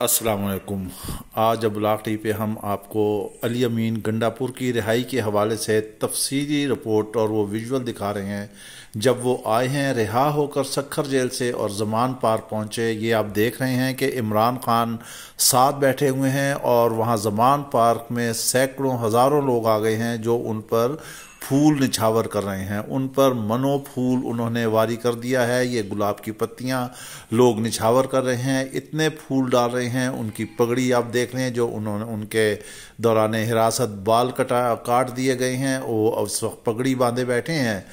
अस्सलाम वालेकुम। आज ब्लॉग टी पे हम आपको अली अमीन गंडापुर की रिहाई के हवाले से तफसीली रिपोर्ट और वो विजुअल दिखा रहे हैं जब वो आए हैं रिहा होकर सक्खर जेल से और ज़मान पार्क पहुंचे। ये आप देख रहे हैं कि इमरान खान साथ बैठे हुए हैं और वहां ज़मान पार्क में सैकड़ों हज़ारों लोग आ गए हैं जो उन पर फूल निछावर कर रहे हैं। उन पर मनो फूल उन्होंने वारी कर दिया है। ये गुलाब की पत्तियां लोग निछावर कर रहे हैं, इतने फूल डाल रहे हैं। उनकी पगड़ी आप देख रहे हैं जो उन्होंने उनके दौरान हिरासत बाल काट दिए गए हैं, वो उस वक्त पगड़ी बांधे बैठे हैं।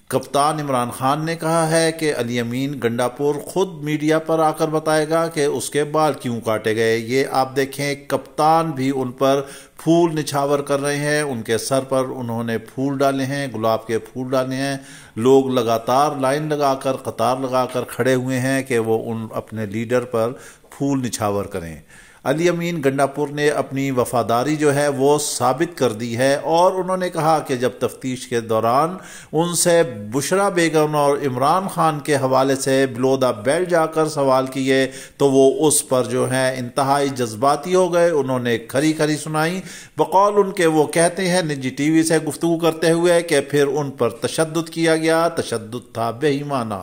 कप्तान इमरान खान ने कहा है कि अली अमीन गंडापुर खुद मीडिया पर आकर बताएगा कि उसके बाल क्यों काटे गए। ये आप देखें, कप्तान भी उन पर फूल निछावर कर रहे हैं। उनके सर पर उन्होंने फूल डाले हैं, गुलाब के फूल डाले हैं। लोग लगातार लाइन लगाकर, कतार लगाकर खड़े हुए हैं कि वो उन अपने लीडर पर फूल निछावर करें। अली अमीन गंडापुर ने अपनी वफादारी जो है वो साबित कर दी है और उन्होंने कहा कि जब तफ्तीश के दौरान उनसे बुशरा बेगम और इमरान खान के हवाले से बिलो द बेल्ट जाकर सवाल किए तो वो उस पर जो है इंतहाई जज्बाती हो गए। उन्होंने खरी खरी सुनाई। बकौल उनके वो कहते हैं निजी टीवी से गुफ्तगू करते हुए कि फिर उन पर तशद्दुद किया गया, तशद्दुद था बेईमाना,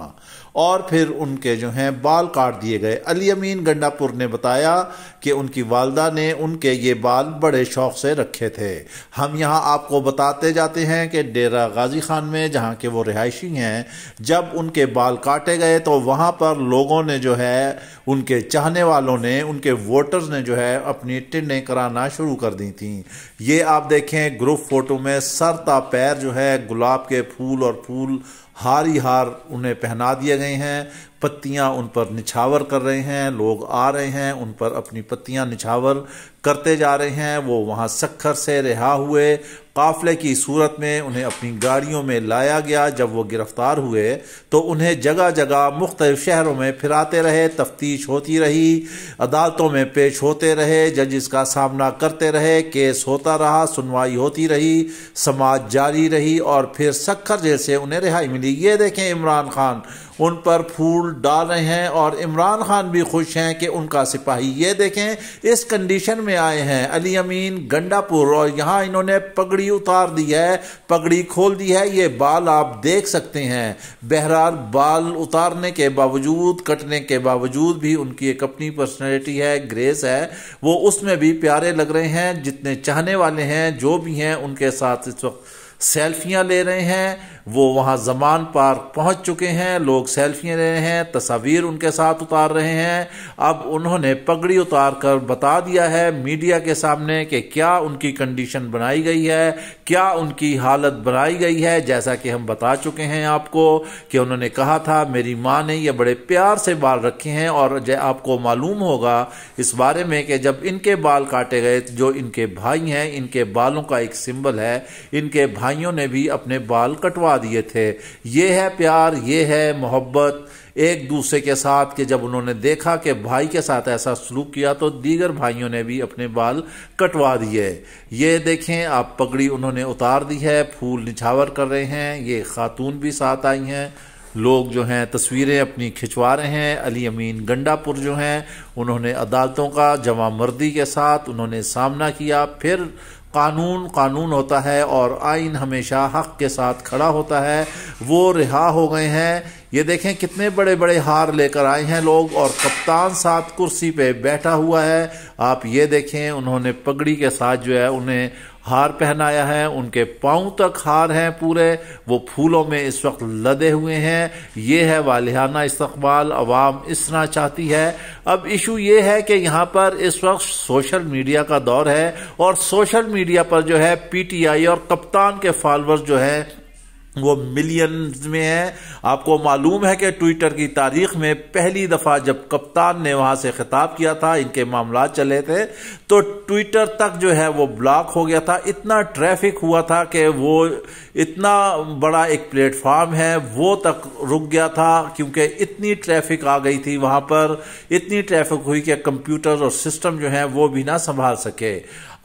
और फिर उनके जो हैं बाल काट दिए गए। अली अमीन गंडापुर ने बताया कि उनकी वालदा ने उनके ये बाल बड़े शौक से रखे थे। हम यहाँ आपको बताते जाते हैं कि डेरा गाजी खान में जहाँ के वो रिहायशी हैं, जब उनके बाल काटे गए तो वहाँ पर लोगों ने जो है, उनके चाहने वालों ने, उनके वोटर्स ने जो है अपनी टिन्नें कराना शुरू कर दी थी। ये आप देखें ग्रुप फोटो में सरता पैर जो है गुलाब के फूल और फूल हार ही हार उन्हें पहना दिए गए हैं। पत्तियां उन पर निछावर कर रहे हैं। लोग आ रहे हैं, उन पर अपनी पत्तियां निछावर करते जा रहे हैं। वो वहां सक्खर से रिहा हुए, काफले की सूरत में उन्हें अपनी गाड़ियों में लाया गया। जब वो गिरफ्तार हुए तो उन्हें जगह जगह मुख्तलिफ शहरों में फिराते रहे, तफ्तीश होती रही, अदालतों में पेश होते रहे, जजिस का सामना करते रहे, केस होता रहा, सुनवाई होती रही, समाज जारी रही और फिर सक्खर जेल से उन्हें रिहाई मिली। ये देखें, इमरान खान उन पर फूल डाल रहे हैं और इमरान खान भी खुश हैं कि उनका सिपाही, ये देखें, इस कंडीशन में आए हैं अली अमीन गंडापुर, और यहाँ इन्होंने पगड़ी उतार दी है, पगड़ी खोल दी है। ये बाल आप देख सकते हैं। बहरहाल बाल उतारने के बावजूद, कटने के बावजूद भी उनकी एक अपनी पर्सनैलिटी है, ग्रेस है, वो उसमें भी प्यारे लग रहे हैं। जितने चाहने वाले हैं, जो भी हैं, उनके साथ इस वक्त सेल्फियां ले रहे हैं। वो वहां ज़मान पार्क पहुंच चुके हैं, लोग सेल्फियां ले रहे हैं, तस्वीर उनके साथ उतार रहे हैं। अब उन्होंने पगड़ी उतार कर बता दिया है मीडिया के सामने कि क्या उनकी कंडीशन बनाई गई है, क्या उनकी हालत बनाई गई है। जैसा कि हम बता चुके हैं आपको कि उन्होंने कहा था मेरी माँ ने ये बड़े प्यार से बाल रखे हैं, और आपको मालूम होगा इस बारे में कि जब इनके बाल काटे गए, जो इनके भाई हैं, इनके बालों का एक सिंबल है, इनके भाइयों ने भी अपने बाल कटवा दिए थे। ये है प्यार, ये है मोहब्बत एक दूसरे के साथ, कि जब उन्होंने देखा कि भाई के साथ ऐसा सलूक किया तो दीगर भाइयों ने भी अपने बाल कटवा दिए। ये देखें आप, पगड़ी उन्होंने उतार दी है, फूल निछावर कर रहे हैं। ये खातून भी साथ आई हैं। लोग जो हैं तस्वीरें अपनी खिंचवा रहे हैं। अली अमीन गंडापुर जो हैं, उन्होंने अदालतों का जवा मर्दी के साथ उन्होंने सामना किया। फिर कानून कानून होता है और आइन हमेशा हक के साथ खड़ा होता है। वो रिहा हो गए हैं। ये देखें कितने बड़े बड़े हार लेकर आए हैं लोग, और कप्तान साथ कुर्सी पे बैठा हुआ है। आप ये देखें, उन्होंने पगड़ी के साथ जो है उन्हें हार पहनाया है, उनके पांव तक हार हैं पूरे, वो फूलों में इस वक्त लदे हुए हैं। ये है वालिहाना इस्तकबाल, अवाम इस तरह चाहती है। अब इशू ये है कि यहाँ पर इस वक्त सोशल मीडिया का दौर है, और सोशल मीडिया पर जो है पीटीआई और कप्तान के फॉलोअर्स जो है वो मिलियंस में है। आपको मालूम है कि ट्विटर की तारीख में पहली दफा जब कप्तान ने वहां से खिताब किया था, इनके मामला चले थे, तो ट्विटर तक जो है वो ब्लॉक हो गया था। इतना ट्रैफिक हुआ था कि वो इतना बड़ा एक प्लेटफॉर्म है वो तक रुक गया था, क्योंकि इतनी ट्रैफिक आ गई थी वहां पर, इतनी ट्रैफिक हुई कि कंप्यूटर और सिस्टम जो है वो भी ना संभाल सके।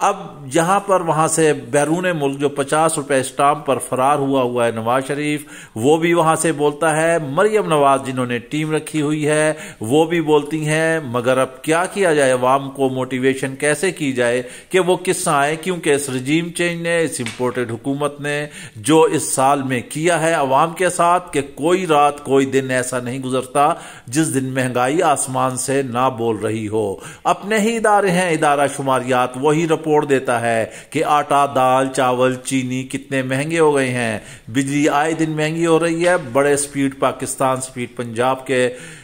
अब जहां पर वहां से बैरून मुल्क जो 50 रुपए स्टाम्प पर फरार हुआ है नवाज शरीफ, वो भी वहां से बोलता है। मरियम नवाज जिन्होंने टीम रखी हुई है वो भी बोलती हैं। मगर अब क्या किया जाए, अवाम को मोटिवेशन कैसे की जाए कि वो किस आए, क्योंकि इस रजीम चेंज ने, इस इंपोर्टेड हुकूमत ने जो इस साल में किया है अवाम के साथ, कि कोई रात कोई दिन ऐसा नहीं गुजरता जिस दिन महंगाई आसमान से ना बोल रही हो। अपने ही इदारे हैं, इदारा शुमारियात, वही रिपोर्ट देता है कि आटा, दाल, चावल, चीनी कितने महंगे हो गए हैं। बिजली आए दिन महंगी हो रही है। बड़े स्पीड पाकिस्तान स्पीड पंजाब के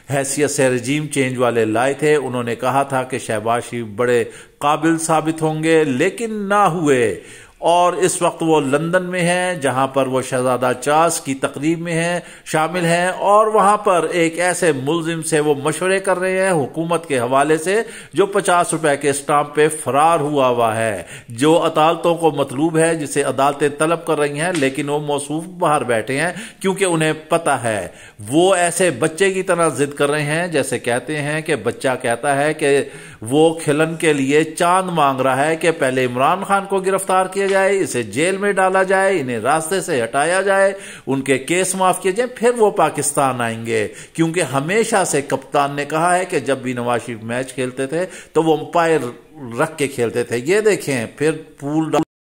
हैसियत से रजीम चेंज वाले लाए थे। उन्होंने कहा था कि शहबाज शरीफ बड़े काबिल साबित होंगे, लेकिन ना हुए। और इस वक्त वो लंदन में हैं, जहां पर वो शहजादा चार्ल्स की तकरीब में हैं, शामिल हैं, और वहां पर एक ऐसे मुलजिम से वो मशवरे कर रहे हैं हुकूमत के हवाले से जो 50 रुपए के स्टाम्प पे फरार हुआ है, जो अदालतों को मतलूब है, जिसे अदालतें तलब कर रही हैं, लेकिन वो मौसूफ बाहर बैठे हैं क्योंकि उन्हें पता है। वो ऐसे बच्चे की तरह जिद कर रहे हैं, जैसे कहते हैं कि बच्चा कहता है कि वो खिलन के लिए चांद मांग रहा है कि पहले इमरान खान को गिरफ्तार किया जाए, इसे जेल में डाला जाए, इन्हें रास्ते से हटाया जाए, उनके केस माफ किए जाए, फिर वो पाकिस्तान आएंगे। क्योंकि हमेशा से कप्तान ने कहा है कि जब भी नवाज शरीफ मैच खेलते थे तो वो अंपायर रख के खेलते थे। ये देखें, फिर पूल